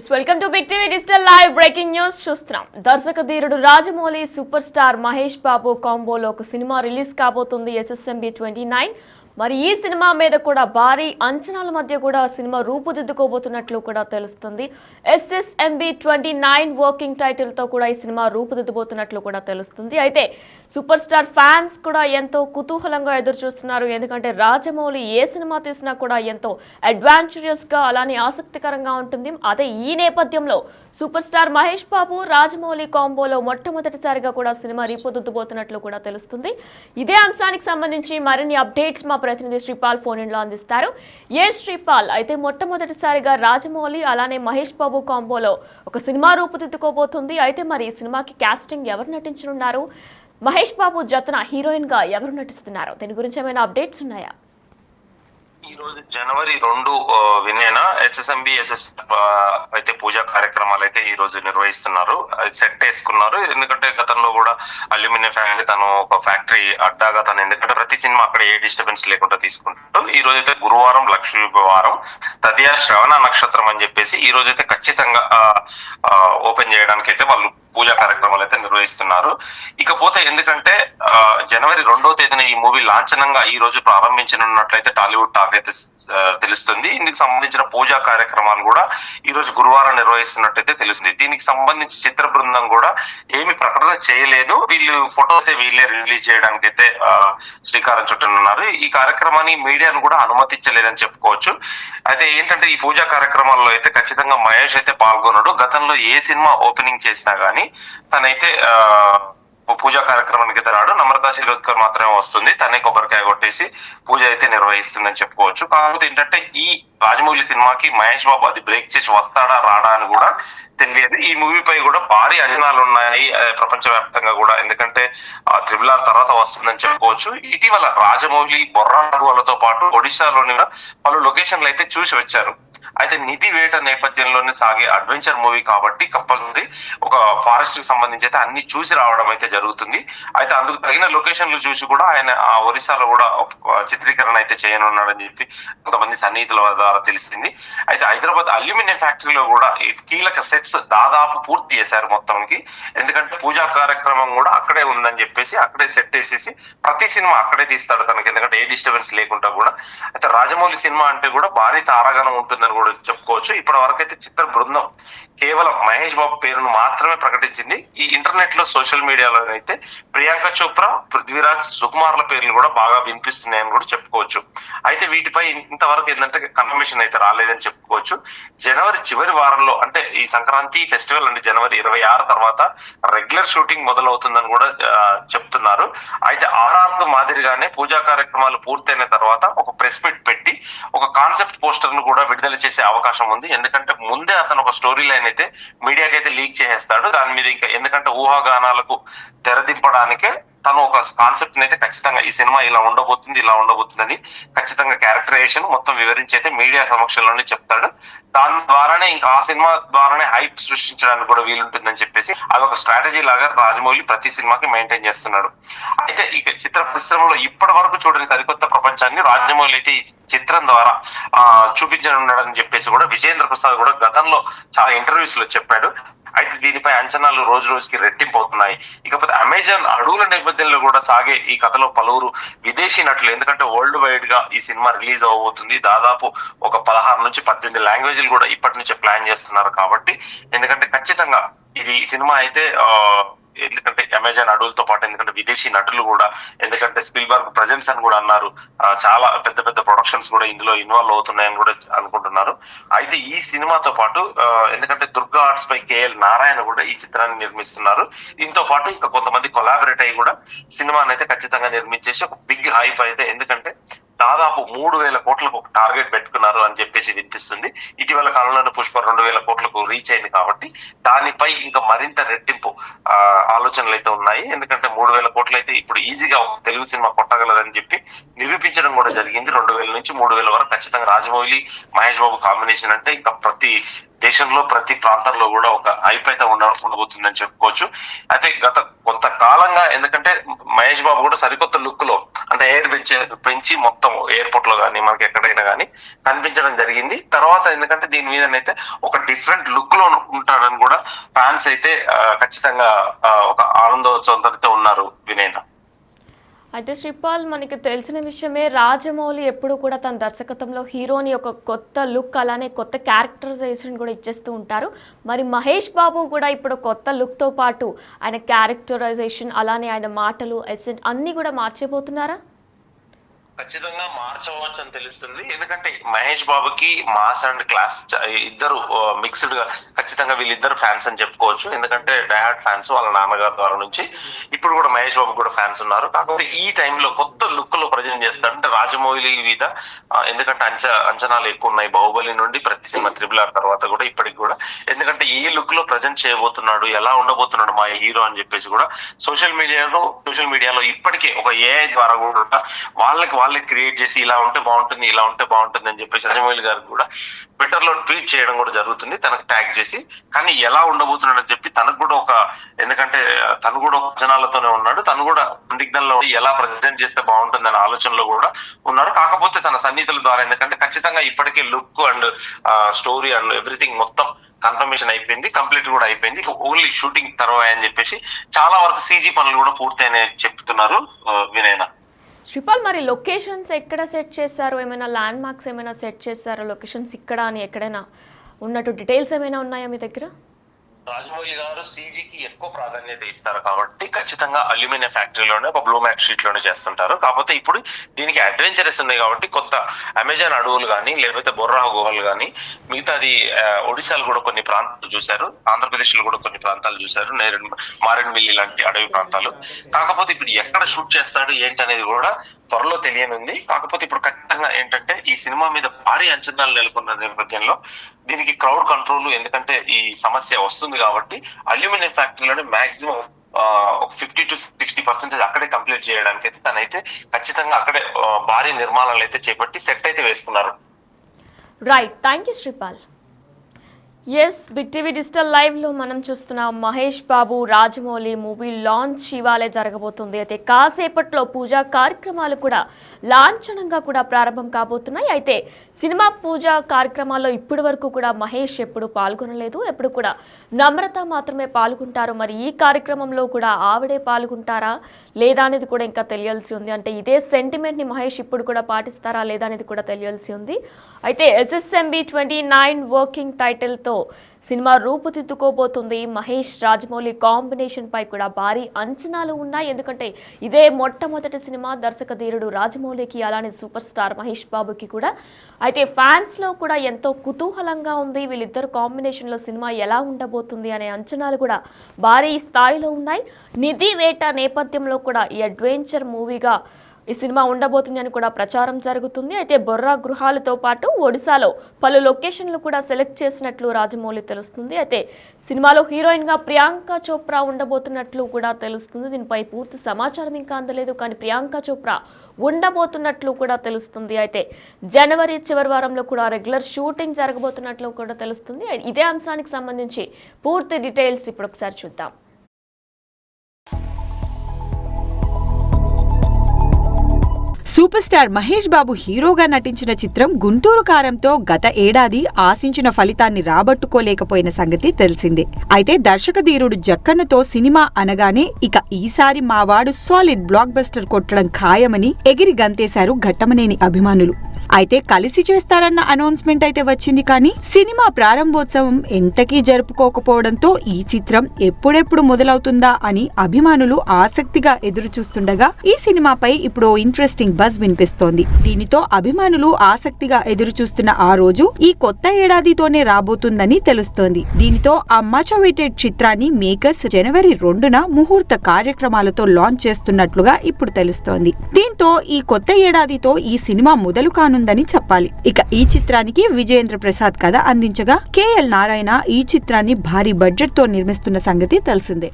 Welcome to big TV digital live breaking news చూస్తున్నాం. దర్శక ధీరుడు రాజమౌళి సూపర్ స్టార్ మహేష్ బాబు కాంబోలో ఒక సినిమా రిలీజ్ కాబోతుంది SSMB 29. మరి ఈ సినిమా మీద కూడా భారీ అంచనాల మధ్య కూడా సినిమా రూపుదిద్దుకోబోతున్నట్లు కూడా తెలుస్తుంది. SSMB 29 వర్కింగ్ టైటిల్ తో కూడా ఈ సినిమా రూపుదిద్దుబోతున్నట్లు కూడా తెలుస్తుంది. అయితే సూపర్ స్టార్ ఫ్యాన్స్ కూడా ఎంతో కుతూహలంగా ఎదురు చూస్తున్నారు. ఎందుకంటే రాజమౌళి ఏ సినిమా తీసినా కూడా ఎంతో అడ్వాంచరస్ గా అలానే ఆసక్తికరంగా ఉంటుంది. అదే ఈ నేపథ్యంలో సూపర్ స్టార్ మహేష్ బాబు రాజమౌళి కాంబోలో మొట్టమొదటిసారిగా కూడా సినిమా రూపుదిద్దుబోతున్నట్లు కూడా తెలుస్తుంది. ఇదే అంశానికి సంబంధించి మరిన్ని అప్డేట్స్ మా ప్రతినిధి శ్రీపాల్ ఫోన్ ఇన్ లో అందిస్తారు. శ్రీపాల్, అయితే మొట్టమొదటిసారిగా రాజమౌళి అలానే మహేష్ బాబు కాంబోలో ఒక సినిమా రూపుదిద్దుకోబోతుంది. అయితే మరి ఈ సినిమాకి కాస్టింగ్ ఎవరు నటించనున్నారు? మహేష్ బాబు జతన హీరోయిన్ గా ఎవరు నటిస్తున్నారు? దీని గురించి ఏమైనా అప్డేట్స్ ఉన్నాయా? ఈ రోజు జనవరి 2 వినేనా SSMB అయితే పూజా కార్యక్రమాలు అయితే ఈ రోజు నిర్వహిస్తున్నారు. సెట్ వేసుకున్నారు. ఎందుకంటే గతంలో కూడా అల్యూమినియం ఫ్యాక్టరీ తను ఒక ఫ్యాక్టరీ అడ్డాగా తను, ఎందుకంటే ప్రతి సినిమా అక్కడ ఏ డిస్టర్బెన్స్ లేకుండా తీసుకుంటారు. ఈ రోజు అయితే గురువారం లక్ష్మీ వారం తదియా శ్రవణ నక్షత్రం అని చెప్పేసి ఈ రోజు అయితే ఖచ్చితంగా ఓపెన్ చేయడానికి అయితే వాళ్ళు పూజా కార్యక్రమాలు అయితే నిర్వహిస్తున్నారు. ఇకపోతే ఎందుకంటే జనవరి 2వ తేదీన ఈ మూవీ లాంఛనంగా ఈ రోజు ప్రారంభించనున్నట్లయితే టాలీవుడ్ టాక్ అయితే తెలుస్తుంది. ఇందుకు సంబంధించిన పూజా కార్యక్రమాలు కూడా ఈ రోజు గురువారం నిర్వహిస్తున్నట్టయితే తెలుస్తుంది. దీనికి సంబంధించి చిత్ర బృందం కూడా ఏమి ప్రకటన చేయలేదు. వీళ్ళు ఫోటో అయితే వీళ్ళే రిలీజ్ చేయడానికి అయితే శ్రీకారం చుట్టనున్నారు. ఈ కార్యక్రమాన్ని మీడియాను కూడా అనుమతించలేదని చెప్పుకోవచ్చు. అయితే ఏంటంటే ఈ పూజా కార్యక్రమాల్లో అయితే ఖచ్చితంగా మహేష్ అయితే పాల్గొనడు. గతంలో ఏ సినిమా ఓపెనింగ్ చేసినా గానీ తనైతే పూజా కార్యక్రమానికి అయితే రాడు. నమ్రతా శిరోద్కర్ మాత్రమే వస్తుంది. తనే కొబ్బరికాయ కొట్టేసి పూజ అయితే నిర్వహిస్తుందని చెప్పుకోవచ్చు. కాకపోతే ఏంటంటే ఈ రాజమౌళి సినిమాకి మహేష్ బాబు అది బ్రేక్ చేసి వస్తాడా రాడా అని కూడా తెలియదు. ఈ మూవీపై కూడా భారీ అంచనాలు ఉన్నాయి ప్రపంచవ్యాప్తంగా కూడా. ఎందుకంటే RRR తర్వాత వస్తుందని చెప్పుకోవచ్చు. ఇటీవల రాజమౌళి బొర్రా వాళ్ళతో పాటు ఒడిశాలోని పలు లొకేషన్లు అయితే చూసి వచ్చారు. అయితే నిధి వేట నేపథ్యంలోనే సాగే అడ్వెంచర్ మూవీ కాబట్టి కంపల్సరీ ఒక ఫారెస్ట్ కి సంబంధించి అయితే అన్ని చూసి రావడం అయితే జరుగుతుంది. అయితే అందుకు తగిన లొకేషన్లు చూసి కూడా ఆయన ఆ ఒరిస్సాలో కూడా చిత్రీకరణ అయితే చేయనున్నాడని చెప్పి కొంతమంది సన్నిహితుల ద్వారా తెలిసింది. అయితే హైదరాబాద్ అల్యూమినియం ఫ్యాక్టరీలో కూడా కీలక సెట్స్ దాదాపు పూర్తి చేశారు మొత్తానికి. ఎందుకంటే పూజా కార్యక్రమం కూడా అక్కడే ఉందని చెప్పేసి అక్కడే సెట్ వేసేసి ప్రతి సినిమా అక్కడే తీస్తాడు తనకి, ఎందుకంటే ఏ డిస్టర్బెన్స్ లేకుండా కూడా. అయితే రాజమౌళి సినిమా అంటే కూడా భారీ తారాగణం ఉంటుందని కూడా చెప్పుకోవచ్చు. ఇప్పటి వరకు అయితే చిత్ర బృందం కేవలం మహేష్ బాబు పేరును మాత్రమే ప్రకటించింది. ఈ ఇంటర్నెట్ లో సోషల్ మీడియాలో అయితే ప్రియాంక చోప్రా, పృథ్వీరాజ్, సుకుమార్ల పేర్లు కూడా బాగా వినిపిస్తున్నాయని కూడా చెప్పుకోవచ్చు. అయితే వీటిపై ఇంతవరకు ఏంటంటే కన్ఫర్మేషన్ అయితే రాలేదని చెప్పుకోవచ్చు. జనవరి చివరి వారంలో అంటే ఈ సంక్రాంతి ఫెస్టివల్ అంటే జనవరి 26 తర్వాత రెగ్యులర్ షూటింగ్ మొదలవుతుందని కూడా చెప్తున్నారు. అయితే RRR మాదిరిగానే పూజా కార్యక్రమాలు పూర్తయిన తర్వాత ఒక ప్రెస్ మీట్ పెట్టి ఒక కాన్సెప్ట్ పోస్టర్ ను కూడా విడుదల చేసే అవకాశం ఉంది. ఎందుకంటే ముందే అతను ఒక స్టోరీ లైన్ అయితే మీడియాకి అయితే లీక్ చేసేస్తాడు. దాని మీద ఇంకా ఎందుకంటే ఊహాగానాలకు తెరదింపడానికే తను ఒక కాన్సెప్ట్ అయితే ఖచ్చితంగా ఈ సినిమా ఇలా ఉండబోతుందని ఖచ్చితంగా క్యారెక్టరైజేషన్ మొత్తం వివరించి అయితే మీడియా సమక్షంలోనే చెప్తాడు. దాని ద్వారానే ఇంకా ఆ సినిమా ద్వారానే హైప్ సృష్టించడానికి కూడా వీలుంటుందని చెప్పేసి అదొక స్ట్రాటజీ లాగా రాజమౌళి ప్రతి సినిమాకి మెయింటైన్ చేస్తున్నాడు. అయితే ఇక చిత్ర పరిశ్రమలో ఇప్పటి వరకు చూడని సరికొత్త ప్రపంచాన్ని రాజమౌళి అయితే ఈ చిత్రం ద్వారా చూపించనున్నాడని చెప్పేసి కూడా విజేంద్ర ప్రసాద్ కూడా గతంలో చాలా ఇంటర్వ్యూస్ లో చెప్పాడు. అయితే దీనిపై అంచనాలు రోజు రోజుకి రెట్టింపు అవుతున్నాయి. ఇకపోతే అమెజాన్ అడవుల నేపథ్యంలో కూడా సాగే ఈ కథలో పలువురు విదేశీ నటులు, ఎందుకంటే వరల్డ్ వైడ్ గా ఈ సినిమా రిలీజ్ అవబోతుంది. దాదాపు ఒక 16 నుంచి 18 లాంగ్వేజ్లు కూడా ఇప్పటి నుంచే ప్లాన్ చేస్తున్నారు. కాబట్టి ఎందుకంటే ఖచ్చితంగా ఇది సినిమా అయితే ఎందుకంటే అమెజాన్ అడవులతో పాటు ఎందుకంటే విదేశీ నటులు కూడా, ఎందుకంటే స్పిల్బర్గ్ ప్రజెన్స్ అని కూడా అన్నారు. చాలా పెద్ద పెద్ద ప్రొడక్షన్స్ కూడా ఇందులో ఇన్వాల్వ్ అవుతున్నాయని కూడా అనుకుంటున్నారు. అయితే ఈ సినిమాతో పాటు ఎందుకంటే దుర్గా ఆర్ట్స్ పై KL నారాయణ కూడా ఈ చిత్రాన్ని నిర్మిస్తున్నారు. దీంతో పాటు ఇంకా కొంతమంది కొలాబరేట్ అయ్యి కూడా సినిమాని అయితే ఖచ్చితంగా నిర్మించేసి ఒక బిగ్ హైప్ అయితే, ఎందుకంటే దాదాపు 3,000 కోట్లకు ఒక టార్గెట్ పెట్టుకున్నారు అని చెప్పేసి వినిపిస్తుంది. ఇటీవల కాలంలోనే పుష్ప 2,000 కోట్లకు రీచ్ అయింది. కాబట్టి దానిపై ఇంకా మరింత రెట్టింపు ఆలోచనలు అయితే ఉన్నాయి. ఎందుకంటే 3,000 కోట్లు అయితే ఇప్పుడు ఈజీగా ఒక తెలుగు సినిమా కొట్టగలదని చెప్పి నిరూపించడం కూడా జరిగింది. 2,000 నుంచి 3,000 వరకు ఖచ్చితంగా రాజమౌళి మహేష్ బాబు కాంబినేషన్ అంటే ఇంకా ప్రతి దేశంలో ప్రతి ప్రాంతంలో కూడా ఒక హైప్ అయితే ఉండబోతుందని చెప్పుకోవచ్చు. అయితే గత కొంతకాలంగా ఎందుకంటే మహేష్ బాబు కూడా సరికొత్త లుక్ లో అంటే ఎయిర్ పెంచి మొత్తం ఎయిర్పోర్ట్ లో కానీ మనకి ఎక్కడైనా కానీ కనిపించడం జరిగింది. తర్వాత ఎందుకంటే దీని మీదనైతే ఒక డిఫరెంట్ లుక్ లో ఉంటాడని కూడా ఫ్యాన్స్ అయితే ఖచ్చితంగా ఒక ఆనందోత్సవంతో ఉన్నారు వినయ్. అయితే శ్రీపాల్, మనకి తెలిసిన విషయమే, రాజమౌళి ఎప్పుడు కూడా తన దర్శకత్వంలో హీరోని ఒక కొత్త లుక్ అలానే కొత్త క్యారెక్టరైజేషన్ కూడా ఇచ్చేస్తూ ఉంటారు. మరి మహేష్ బాబు కూడా ఇప్పుడు కొత్త లుక్తో పాటు ఆయన క్యారెక్టరైజేషన్ అలానే ఆయన మాటలు ఎసెంట్ అన్నీ కూడా మార్చేపోతున్నారా? ఖచ్చితంగా మార్చవచ్చు అని తెలుస్తుంది. ఎందుకంటే మహేష్ బాబుకి మాస్ అండ్ క్లాస్ ఇద్దరు మిక్స్డ్ గా ఖచ్చితంగా వీళ్ళిద్దరు ఫ్యాన్స్ అని చెప్పుకోవచ్చు. ఎందుకంటే డైహార్డ్ ఫ్యాన్స్ వాళ్ళ నాన్నగారి ద్వారా నుంచి ఇప్పుడు కూడా మహేష్ బాబు కూడా ఫ్యాన్స్ ఉన్నారు. కాకపోతే ఈ టైంలో కొత్త లుక్ లో ప్రజెంట్ చేస్తాడు అంటే రాజమౌళి మీద ఎందుకంటే అంచనాలు ఎక్కువ ఉన్నాయి బాహుబలి నుండి ప్రతి సినిమా RRR తర్వాత కూడా ఇప్పటికి కూడా. ఎందుకంటే ఈ లుక్ లో ప్రజెంట్ చేయబోతున్నాడు, ఎలా ఉండబోతున్నాడు మా హీరో అని చెప్పేసి కూడా సోషల్ మీడియాలో ఇప్పటికే ఒక AI ద్వారా కూడా వాళ్ళకి క్రియేట్ చేసి ఇలా ఉంటే బాగుంటుంది అని చెప్పేసి రాజమౌళి గారికి కూడా ట్విట్టర్ లో ట్వీట్ చేయడం కూడా జరుగుతుంది తనకు ట్యాగ్ చేసి. కానీ ఎలా ఉండబోతున్నాడు అని చెప్పి తనకు కూడా ఎందుకంటే తను కూడా జనాలతోనే ఉన్నాడు, తను కూడా సందిగ్ధంలో ఎలా ప్రజెంట్ చేస్తే బాగుంటుంది అనే ఆలోచనలో కూడా ఉన్నారు. కాకపోతే తన సన్నిహితుల ద్వారా ఎందుకంటే ఖచ్చితంగా ఇప్పటికే look and story and everything మొత్తం కన్ఫర్మేషన్ అయిపోయింది, కంప్లీట్ కూడా అయిపోయింది. ఓన్లీ షూటింగ్ తర్వాత అని చెప్పేసి చాలా వరకు CG పనులు కూడా పూర్తయినాయి చెప్తున్నారు వినయన. శ్రీపాల్, మరి లొకేషన్స్ ఎక్కడ సెట్ చేశారు? ఏమైనా ల్యాండ్ మార్క్స్ ఏమైనా సెట్ చేశారో లొకేషన్స్ ఇక్కడ అని ఎక్కడైనా ఉన్నట్టు డీటెయిల్స్ ఏమైనా ఉన్నాయా మీ దగ్గర? రాజమౌళి గారు CGకి ఎక్కువ ప్రాధాన్యత ఇస్తారు కాబట్టి ఖచ్చితంగా అల్యూమినియం ఫ్యాక్టరీలోనే ఒక బ్లూ మ్యాట్ షీట్ లోనే చేస్తుంటారు. కాకపోతే ఇప్పుడు దీనికి అడ్వెంచరస్ ఉన్నాయి కాబట్టి కొత్త అమెజాన్ అడవులు కానీ లేకపోతే బొర్రా గుహలు కానీ మిగతాది ఒడిశాలో కూడా కొన్ని ప్రాంతాలు చూశారు, ఆంధ్రప్రదేశ్ లో కూడా కొన్ని ప్రాంతాలు చూశారు, మారేడుమిల్లి లాంటి అడవి ప్రాంతాలు. కాకపోతే ఇప్పుడు ఎక్కడ షూట్ చేస్తాడు ఏంటి అనేది కూడా త్వరలో తెలియనుంది. కాకపోతే ఇప్పుడు ఖచ్చితంగా ఏంటంటే ఈ సినిమా మీద భారీ అంచనాలు నెలకొన్న నేపథ్యంలో దీనికి క్రౌడ్ కంట్రోల్ ఎందుకంటే ఈ సమస్య వస్తుంది కాబట్టి అల్యూమినియం ఫ్యాక్టరీలోనే మాక్సిమం 50 to 60% అక్కడే కంప్లీట్ చేయడానికి అయితే తనైతే ఖచ్చితంగా అక్కడే భారీ నిర్మాణాలు అయితే చేపట్టి సెట్ అయితే వేసుకున్నారు. Right, thank you Sripal. Yes, big TV digital లైవ్లో మనం చూస్తున్నాం మహేష్ బాబు రాజమౌళి మూవీ లాంచ్ ఇవాళే జరగబోతుంది. అయితే కాసేపట్లో పూజా కార్యక్రమాలు కూడా లాంఛనంగా కూడా ప్రారంభం కాబోతున్నాయి. అయితే సినిమా పూజా కార్యక్రమాల్లో ఇప్పటి వరకు కూడా మహేష్ ఎప్పుడు పాల్గొనలేదు, ఎప్పుడు కూడా నమ్రత మాత్రమే పాల్గొంటారు. మరి ఈ కార్యక్రమంలో కూడా ఆవిడే పాల్గొంటారా లేదా అనేది కూడా ఇంకా తెలియాల్సి ఉంది. అంటే ఇదే సెంటిమెంట్ని మహేష్ ఇప్పుడు కూడా పాటిస్తారా లేదా అనేది కూడా తెలియాల్సి ఉంది. అయితే SSMB 29 వర్కింగ్ టైటిల్తో సినిమా రూపుదిద్దుకోబోతుంది. మహేష్ రాజమౌళి కాంబినేషన్ పై కూడా భారీ అంచనాలు ఉన్నాయి. ఎందుకంటే ఇదే మొట్టమొదటి సినిమా దర్శక ధీరుడు రాజమౌళికి అలానే సూపర్ స్టార్ మహేష్ బాబుకి కూడా. అయితే ఫ్యాన్స్ లో కూడా ఎంతో కుతూహలంగా ఉంది వీళ్ళిద్దరు కాంబినేషన్ లో సినిమా ఎలా ఉండబోతుంది అనే అంచనాలు కూడా భారీ స్థాయిలో ఉన్నాయి. నిధి వేట నేపథ్యంలో కూడా ఈ అడ్వెంచర్ మూవీగా ఈ సినిమా ఉండబోతుంది అని కూడా ప్రచారం జరుగుతుంది. అయితే బొర్రా గృహాలతో పాటు ఒడిశాలో పలు లొకేషన్లు కూడా సెలెక్ట్ చేసినట్లు రాజమౌళి తెలుస్తుంది. అయితే సినిమాలో హీరోయిన్ గా ప్రియాంక చోప్రా ఉండబోతున్నట్లు కూడా తెలుస్తుంది. దీనిపై పూర్తి సమాచారం ఇంకా అందలేదు, కానీ ప్రియాంక చోప్రా ఉండబోతున్నట్లు కూడా తెలుస్తుంది. అయితే జనవరి చివరి వారంలో కూడా రెగ్యులర్ షూటింగ్ జరగబోతున్నట్లు కూడా తెలుస్తుంది. ఇదే అంశానికి సంబంధించి పూర్తి డీటెయిల్స్ ఇప్పుడు ఒకసారి చూద్దాం. సూపర్ స్టార్ మహేష్ బాబు హీరోగా నటించిన చిత్రం గుంటూరు కారంతో గత ఏడాది ఆశించిన ఫలితాన్ని రాబట్టుకోలేకపోయిన సంగతి తెలిసిందే. అయితే దర్శక ధీరుడు జక్కన్నతో సినిమా అనగానే ఇక ఈసారి మావాడు సాలిడ్ బ్లాక్ బస్టర్ కొట్టడం ఖాయమని ఎగిరి గంతేశారు ఘట్టమనేని అభిమానులు. అయితే కలిసి చేస్తారన్న అనౌన్స్మెంట్ అయితే వచ్చింది, కానీ సినిమా ప్రారంభోత్సవం ఎంతకీ జరుపుకోకపోవడంతో ఈ చిత్రం ఎప్పుడెప్పుడు మొదలవుతుందా అని అభిమానులు ఆసక్తిగా ఎదురుచూస్తుండగా ఈ సినిమాపై ఇప్పుడు ఇంట్రెస్టింగ్ బజ్ వినిపిస్తోంది. దీనితో అభిమానులు ఆసక్తిగా ఎదురుచూస్తున్న ఆ రోజు ఈ కొత్త ఏడాదితోనే రాబోతుందని తెలుస్తోంది. దీనితో ఆ మచ్ అవైటెడ్ చిత్రాన్ని మేకర్స్ జనవరి 2న ముహూర్త కార్యక్రమాలతో లాంచ్ చేస్తున్నట్లుగా ఇప్పుడు తెలుస్తోంది. దీంతో ఈ కొత్త ఏడాదితో ఈ సినిమా మొదలు కానుందని చెప్పాలి. ఇక ఈ చిత్రానికి విజయేంద్ర ప్రసాద్ కథ అందించగా KL నారాయణ ఈ చిత్రాన్ని భారీ బడ్జెట్ తో నిర్మిస్తున్న సంగతి తెలిసిందే.